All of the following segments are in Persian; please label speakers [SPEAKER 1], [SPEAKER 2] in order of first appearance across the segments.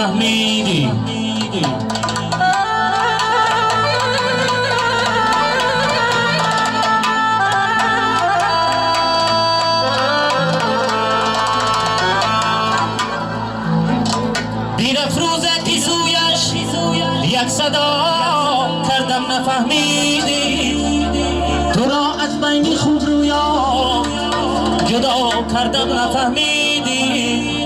[SPEAKER 1] نفهمیدی بیرفروزکی سویش یک صدا کردم نفهمیدی تو را از بین خود رویا جدا کردم نفهمیدی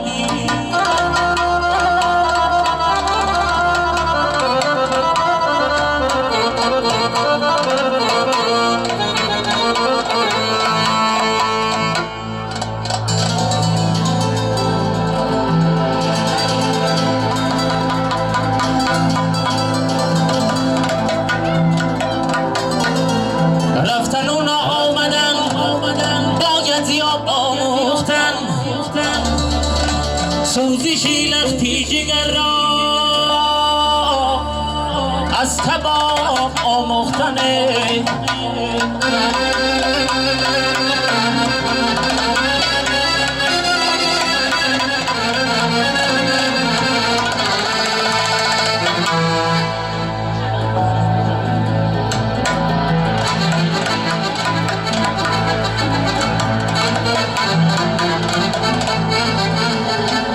[SPEAKER 1] رفتن و آمدن باید زیاد آموختن سوزشی لختی جگر را از کباب آموختنه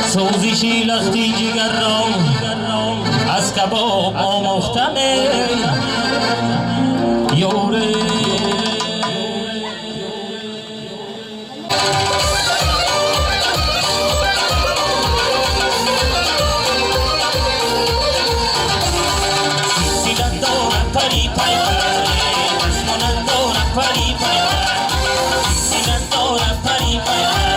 [SPEAKER 1] سوزشی لختی جگر را از کباب آموختنه یوره سیلن دورم پری پیمانه اسمانن دورم پری پیمانه سیلن دورم پری پیمانه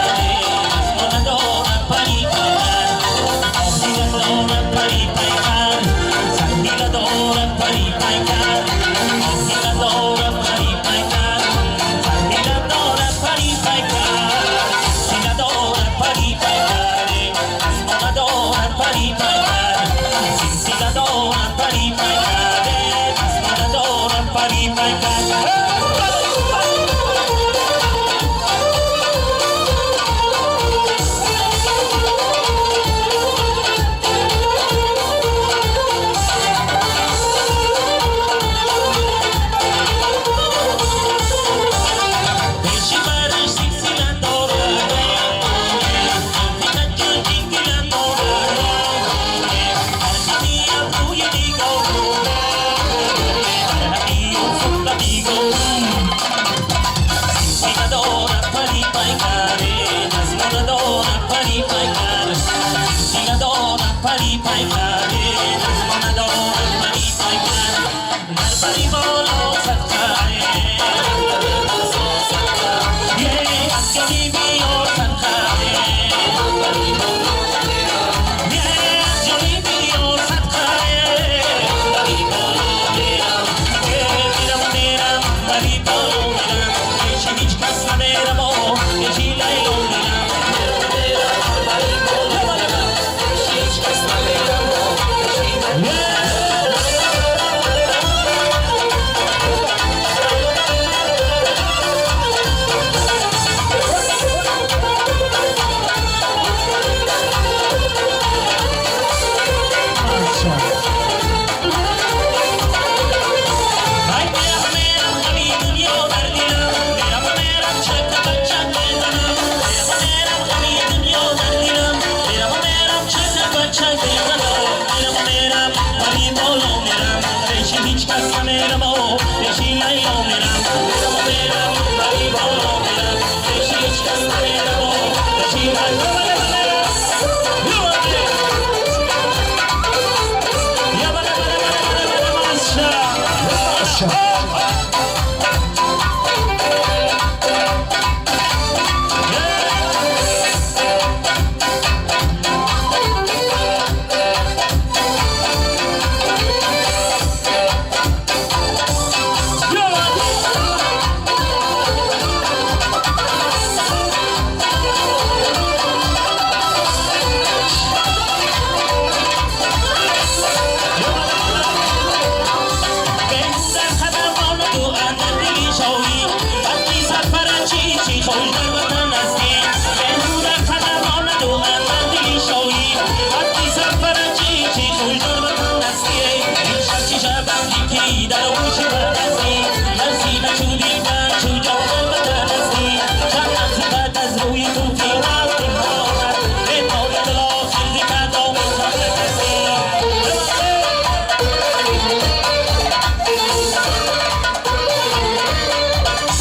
[SPEAKER 1] در گوش بدستی مرسی نشودی من چون جان بدنستی چند لحظه بعد از روی تو که رفتی مادر به پای دلا خیزی کرد و مطلب کسی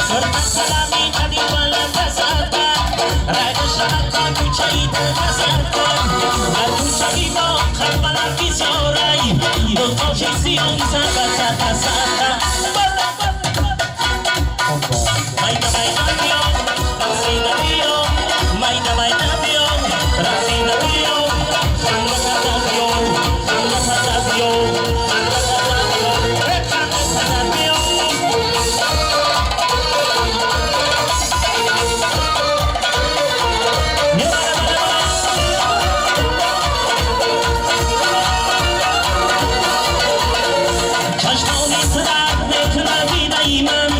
[SPEAKER 1] سرمت سلامی قدیم ولم بسد کن رگ شمت کن تو چهید بسد کن در تو چهید با خلبلم بیسیاری دو تاشی سیون سر بسد بسد کن مایده مایده بیام رسیده بیام مایده مایده بیام رسیده بیام خنده کرده بیام خنده کرده بیام خنده کرده بیام چشمانی سرد میکنه بینه من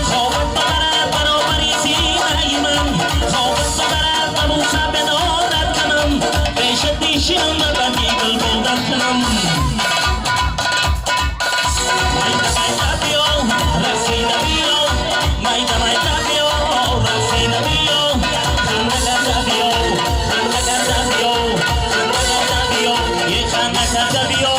[SPEAKER 1] خوابت ببرد برابری سینه من خوابت ببرد بموسه بدارد کنم ریشت نیشیم ببندی دل بودت کنم مایده مایده بیو رسیده بیو مایده مایده بیو رسیده بیو خنده کرده بیو خنده کرده بیو خنده کرده بیو یه خنده کرده بیو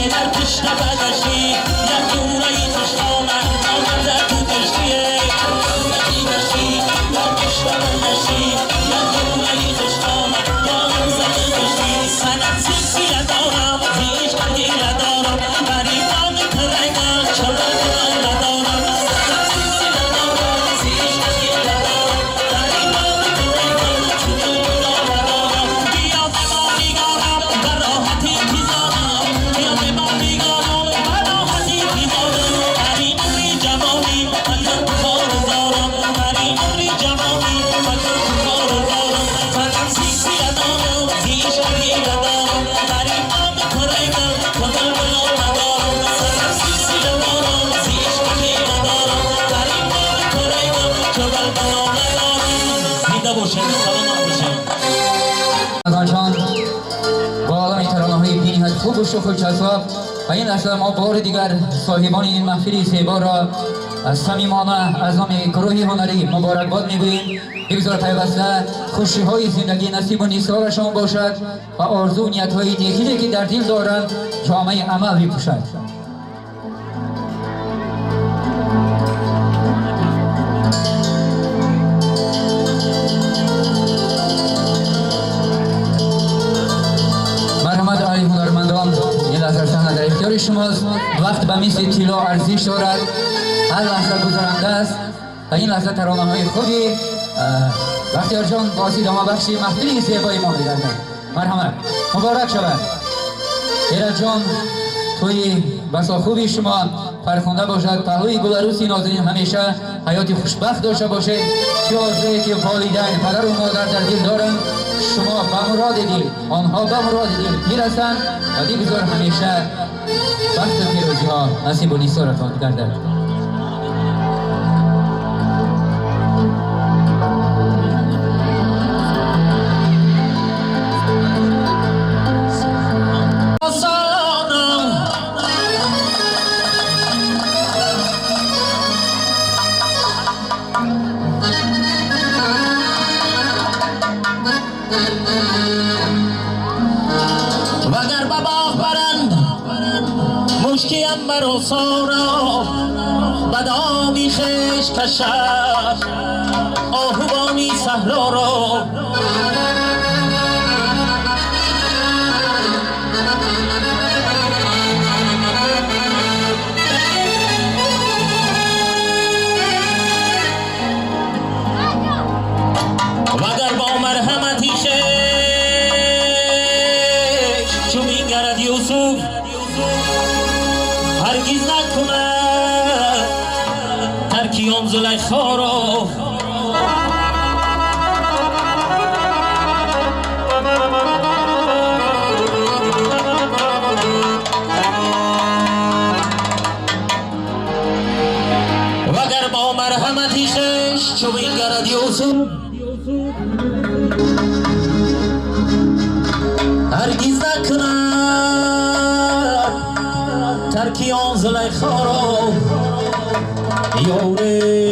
[SPEAKER 2] Hey,
[SPEAKER 1] باشین سلامت باشین
[SPEAKER 2] آقایان با عالم ترانه‌های بینی‌های خوب و شوق و جذاب و این لحظه ما بار دیگر صاحبان این محفل زیبا را از صمیمانه از نام گروه هنری مبارکباد می‌گوییم. بگذار پیوسته خوشی‌های زندگی نصیب و نیسانشان باشد و آرزو و نیت‌های نیکی که در دل دارند جامه عمل بپوشد. مرحمت علی هنرمندان، این لحظه صحنه در اختیار شماست. وقت به مثل طلا ارزش دارد، هر لحظه گذرنده است و این لحظه ترانه‌های خوبی بختیار جان باز ادامه بخش محفل زیبای ما می‌گردد. مرحمت مبارک شود. ایرج جان توی بسا خوبی شما فرخنده باشد، پهلوی گلروسی نازنین همیشه حیاتی خوشبخت داشته باشید. چه آرزویی که والدین پدر و مادر در دل دارند شما به مراد دل آنها به مراد دل میرسند و دیگه همیشه بخت و پیروزی ها نصیب و نیسارتان گردد.
[SPEAKER 1] وگر به باغ برند مشکیم بر اصارا بدامی خش کشد آهوانی صحرا را وگر با مرحمتی یوسف هرگز نکند ترکی آن زلیخا را وگر با مرحمتی شش چو بنگرد یوسف هرگز نکند ترکی آن زلیخا را یاره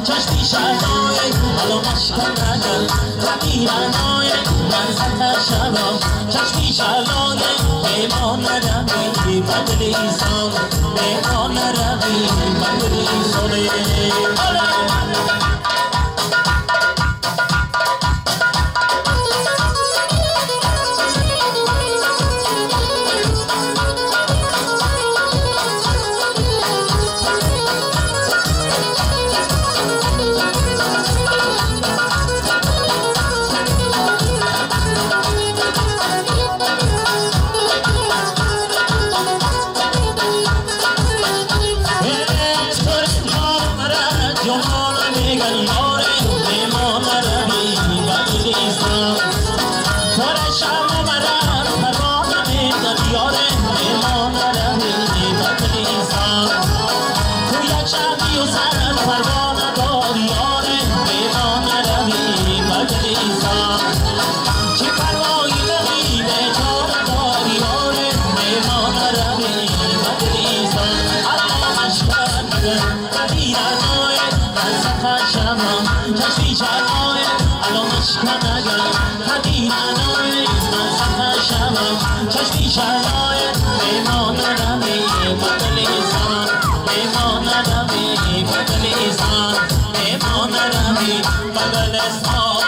[SPEAKER 1] چشمی شبای حالا مشکل نگل رقیرنای من سطر شبا چشمی شبای ایمان روی بدلیسان ایمان روی بدلیسانه سلامش کنگم حدیدنای من خطر شمم چشمی شرمای ایماندمی بدلیزان ایماندمی بدلیزان ایماندمی بدلیزان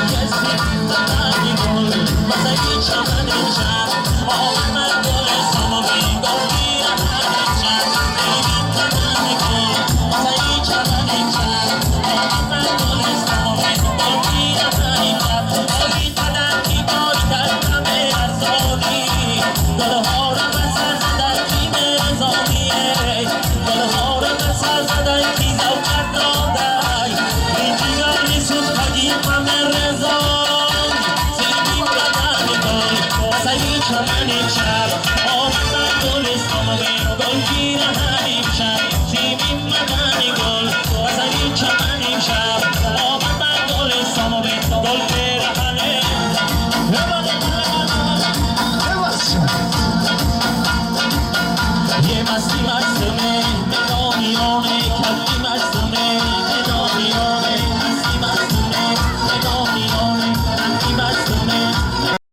[SPEAKER 1] کسی بدنی گل بسایی چمن شب آمد گل سامی گلگیرم شب ببین بدنی گل بسایی چمن شب آمد گل سامی گلگیرم شب آگی بدنی باری ترکم ارزانی گلها را بسر زدن کی مرزانیه گلها را بسر زدن کی زوجت دادای این دیگری سوختگی همه رزان سیدیم بدنی گل بسایی چمن شب آمد گل سامی گلگیرم شب